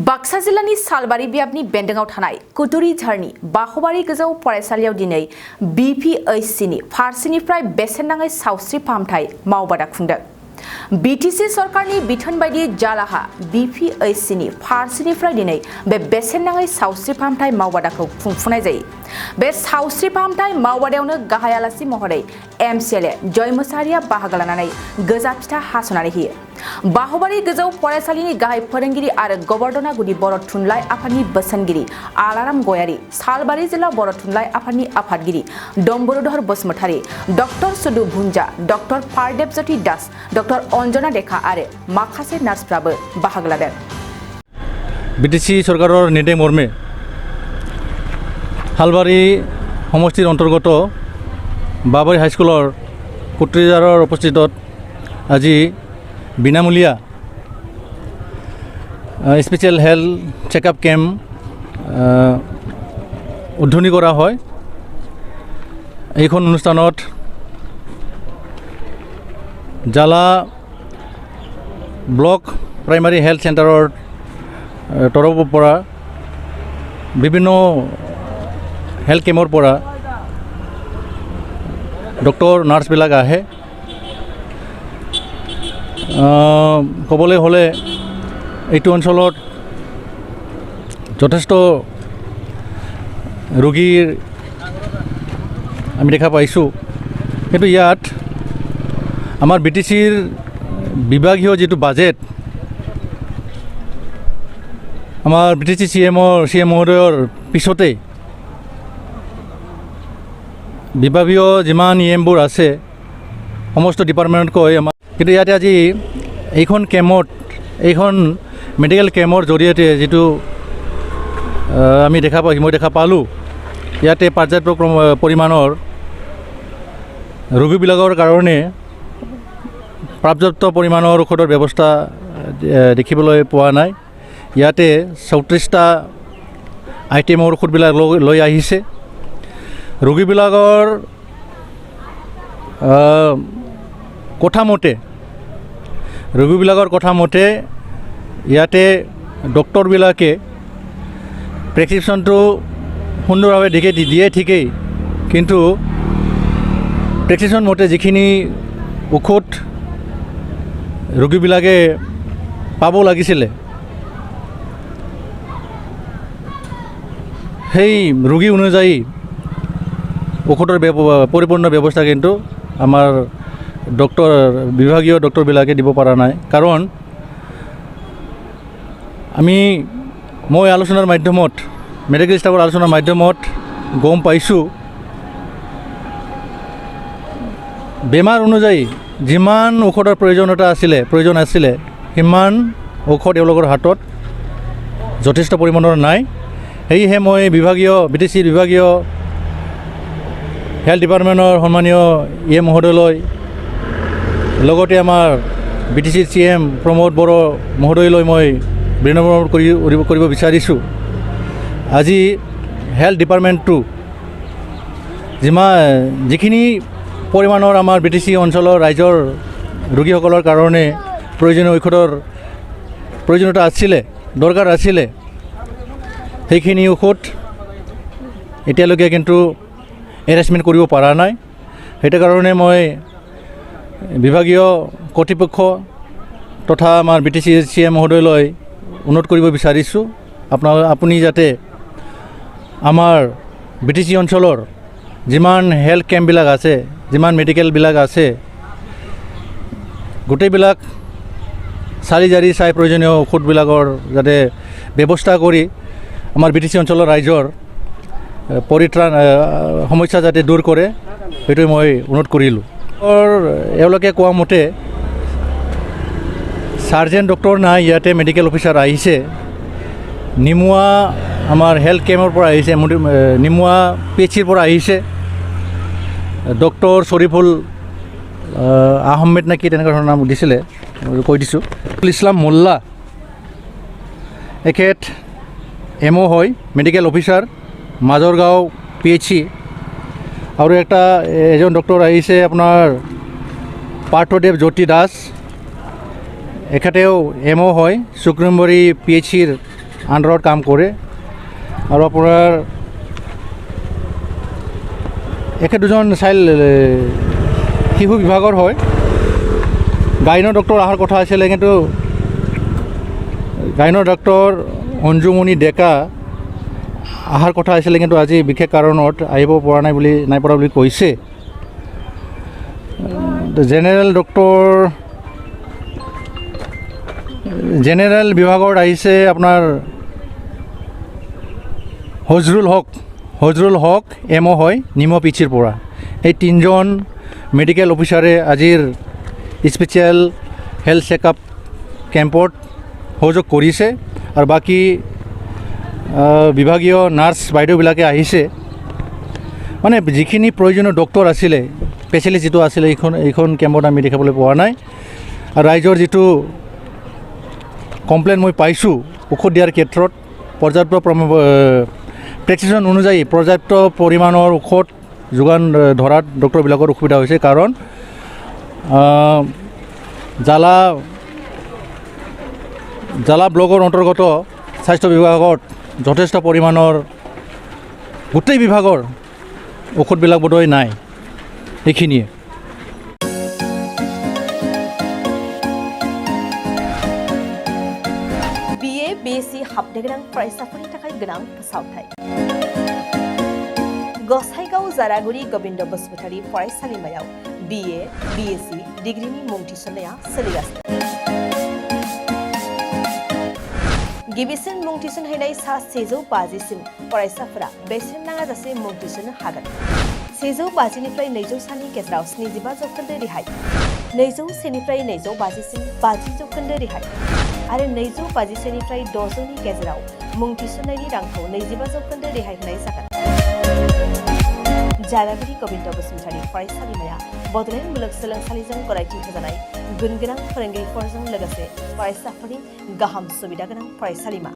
बाक्सा जिल्लानि सालबारि बियाबनि बेन्दोंआव थानाय कुतुरि झारनि बाखबारि गोजौ फरायसालियाव दिनै BPHCनि फारसेनिफ्राय बेसेन नाङै सावस्रि फाहामथाय मावबादा खुंदों। BTC सरकारनि बिथोन बायदि जालाहा BPHCनि फारसेनिफ्राय दिनै बे बेसेन नाङै सावस्रि फाहामथाय मावबादाखौ खुंफुंनाय जायो। बे सावस्रि फाहामथाय मावबादायावनो गाहाय आलासि महरै MCLA जय मुसाहारिया बाहागो लानानै गोजा फिथा हास'नानै होयो। बाखबारि गोजौ फरायसालिनि गाहाय फोरोंगिरि आरो गबर्धना गुदि बर' थुनलाइ आफादनि बोसोनगिरि आलाराम गयारी, सालबारि जिल्ला बर' थुनलाइ आफादनि आफादगिरि डम्बरुधर बसुमतारी, डक्टर सुदु भुन्जा, डक्टर पारदेब ज्योति दास, डक्टर अन्जना देखा आरो माखासे नार्सफ्राबो बाहागो लादों। BTC सरकाৰৰ निर्देश मर्मे सालबारि समष्टिर अंतर्गत बाबारी हाईस्कुলৰ कुट्रिजाৰৰ उपस्थितत আজি বিনামূলীয়া স্পেচিয়েল হেল্থ চেকআপ কেম্প উদ্বোধনী কৰা হয়। এইখন অনুষ্ঠানত জালা ব্লক প্ৰাইমাৰী হেল্থ চেণ্টাৰৰ তৰফৰ পৰা বিভিন্ন হেল্থ কেম্পৰ পৰা ডক্টৰ নাৰ্ছবিলাক আহে। ক'বলৈ হ'লে এইটো অঞ্চলত যথেষ্ট ৰোগীৰ আমি দেখা পাইছোঁ, কিন্তু ইয়াত আমাৰ BTCৰ বিভাগীয় যিটো বাজেট আমাৰ BTC CM মহোদয়ৰ পিছতেই বিভাগীয় যিমান EMবোৰ আছে সমস্ত ডিপাৰ্টমেণ্টতকৈ আমাৰ, কিন্তু ইয়াতে আজি এইখন মেডিকেল কেম্পৰ জৰিয়তে যিটো আমি মই দেখা পালোঁ, ইয়াতে পৰ্যাপ্ত পৰিমাণৰ ৰোগীবিলাকৰ কাৰণে পৰ্যাপ্ত পৰিমাণৰ ঔষধৰ ব্যৱস্থা দেখিবলৈ পোৱা নাই। ইয়াতে 34টা আইটেমৰ ঔষধবিলাক লৈ আহিছে। ৰোগীবিলাকৰ কথা মতে ইয়াতে ডক্টৰবিলাকে প্ৰেছক্ৰিপশ্যনটো সুন্দৰভাৱে দিয়ে ঠিকেই, কিন্তু প্ৰেছক্ৰিপশ্যন মতে যিখিনি ঔষধ ৰোগীবিলাকে পাব লাগিছিলে সেই ৰোগী অনুযায়ী ঔষধৰ পৰিপূৰ্ণ ব্যৱস্থা কিন্তু আমাৰ বিভাগীয় ডক্টৰবিলাকে দিব পৰা নাই। কাৰণ মই আলোচনাৰ মাধ্যমত মেডিকেল ষ্টাফৰ আলোচনাৰ মাধ্যমত গম পাইছোঁ, বেমাৰ অনুযায়ী যিমান ঔষধৰ প্ৰয়োজন আছিলে সিমান ঔষধ এওঁলোকৰ হাতত যথেষ্ট পৰিমাণৰ নাই। সেয়েহে মই BTC বিভাগীয় হেল্থ ডিপাৰ্টমেণ্টৰ সন্মানীয় মহোদয়লৈ, লগতে আমাৰ BTC CM প্ৰমোদ বড়ো মহোদয়লৈ মই বিনম্ৰ কৰিব বিচাৰিছোঁ, আজি হেল্থ ডিপাৰ্টমেণ্টটো যিখিনি পৰিমাণৰ আমাৰ BTC অঞ্চলৰ ৰাইজৰ ৰোগীসকলৰ কাৰণে প্ৰয়োজনীয় ঔষধৰ দৰকাৰ আছিলে, সেইখিনি ঔষধ এতিয়ালৈকে কিন্তু এৰেঞ্জমেণ্ট কৰিব পৰা নাই। সেইটো কাৰণে মই বিভাগীয় কৰ্তৃপক্ষ তথা আমাৰ BTC CM মহোদয়লৈ অনুৰোধ কৰিব বিচাৰিছোঁ, আপুনি যাতে আমাৰ BTC অঞ্চলৰ যিমান হেল্থ কেম্পবিলাক আছে, যিমান মেডিকেলবিলাক আছে, গোটেইবিলাক চাই প্ৰয়োজনীয় ঔষধবিলাকৰ যাতে ব্যৱস্থা কৰি আমাৰ BTC অঞ্চলৰ ৰাইজৰ সমস্যা যাতে দূৰ কৰে, সেইটো মই অনুৰোধ কৰিলোঁ। এওঁলোকে কোৱা মতে সাৰ্জেণ্ট ডক্টৰ নাই, ইয়াতে মেডিকেল অফিচাৰ আহিছে। নিমুৱা আমাৰ হেল্থ কেম্পৰ পৰা আহিছে, নিমুৱা PHCৰ পৰা আহিছে ডক্টৰ শৰীফুল আহমেদ নে কি তেনেকুৱা ধৰণৰ নাম দিছিলে, কৈ দিছোঁ। ইছলাম মোল্লা এখেত MO হয়, মেডিকেল অফিচাৰ মাজৰগাঁও PHC। আৰু এজন ডক্টৰ আহিছে আপোনাৰ পাৰ্থদেৱ জ্যোতি দাস, এখেতেও এমও হয় শুক্ৰমবাৰী PHCৰ আণ্ডাৰত কাম কৰে আৰু আপোনাৰ এখেত দুজন চাইল্ড শিশু বিভাগৰ হয় গাইনৰ ডক্টৰ অহাৰ কথা আছিলে কিন্তু গাইনৰ ডক্টৰ অঞ্জুমণি ডেকা অহাৰ কথা আছিলে কিন্তু আজি বিশেষ কাৰণত আহিব পৰা নাই পৰা বুলি কৈছে জেনেৰেল বিভাগত আহিছে আপোনাৰ হজৰুল হক এমও হয় নিমুৱা PHCৰ পৰা এই তিনিজন মেডিকেল অফিচাৰে আজিৰ স্পেচিয়েল হেল্থ চেকআপ কেম্পত সহযোগ কৰিছে আৰু বাকী বিভাগীয় নাৰ্ছ বাইদেউবিলাকে আহিছে মানে যিখিনি প্ৰয়োজনীয় ডক্টৰ আছিলে স্পেচিয়েলিষ্ট যিটো আছিলে এইখন কেম্পত আমি দেখাবলৈ পোৱা নাই আৰু ৰাইজৰ যিটো কমপ্লেইন মই পাইছোঁ ঔষধ দিয়াৰ ক্ষেত্ৰত পৰ্যাপ্ত প্ৰেছক্ৰিপশ্যন অনুযায়ী পৰ্যাপ্ত পৰিমাণৰ ঔষধ যোগান ধৰাত ডক্টৰবিলাকৰ অসুবিধা হৈছে কাৰণ জ্বালা ব্লকৰ অন্তৰ্গত স্বাস্থ্য বিভাগত যথেষ্ট পৰিমাণৰ গোটেই বিভাগৰ ঔষধবিলাক বোধহয় নাই এইখিনিয়ে BSc हाबनो गोनां फरायसाफोरनि थाखाय गोनां फोसावथाय गसाइगाव जारागुरि गोविन्द बसुमतारी फरायसालिमायाव BA BSc डिग्रीनि मुं थिसननाया सोलिगासिनो गिबिसिन मुं थिसनहैनाय सा 150 सिम फरायसाफोरा बेसेन नाङाजासे मुं थिसननो हागोन 150 निफ्राय 200 सानि गेजेराव 75% रेहाय 200 निफ्राय 250 सिम 50% रेहाय आरो 250 निफ्राय 600 नि गेजेराव मुं थिसननायनि रांखौ 25% रेहाय होनाय जागोन जारागुरि गोविन्द बसुमतारी फरायसालिमाया बड'लेण्ड मुलुगसोलोंसालिजों गनायथि होजानाय गुनगोनां फोरोंगिरिफोरजों लोगोसे फरायसाफोरनि गाहाम सुबिदा गोनां फरायसालिमा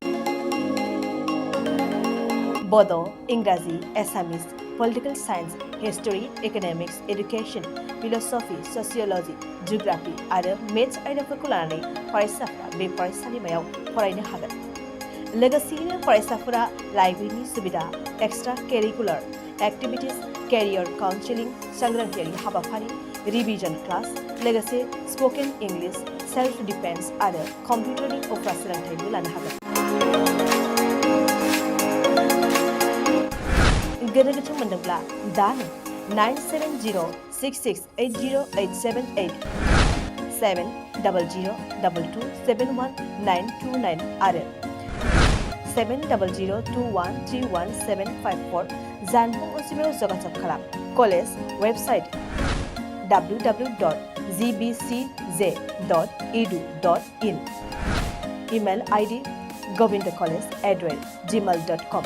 बड' इंराजि Assamese political signs history economics education philosophy sociology geography आरो मेथ्स आयदाफोरखौ लानानै फरायसाफोरा बे फरायसालिमायाव फरायनो हागोन लोगोसेयैनो फरायसाफोरा लाइब्रेरिनि सुबिदा extra curricular activities career counselling सांग्रांथियारि हाबाफारि रिविजन क्लास लोगोसे स्पोकन इंग्लिश सेल्फ डिफेन्स आरो कम्पिउटारनि उफ्रा सोलोंथायबो लानो हागोन गोनो गोथो मोनदोंब्ला दानो 9706680878 7002271 आरो 7002131754 जानबुं अनजिमायाव जगाजग खालाम college website www.gbcj.edu.in email ID govindcollege@gmail.com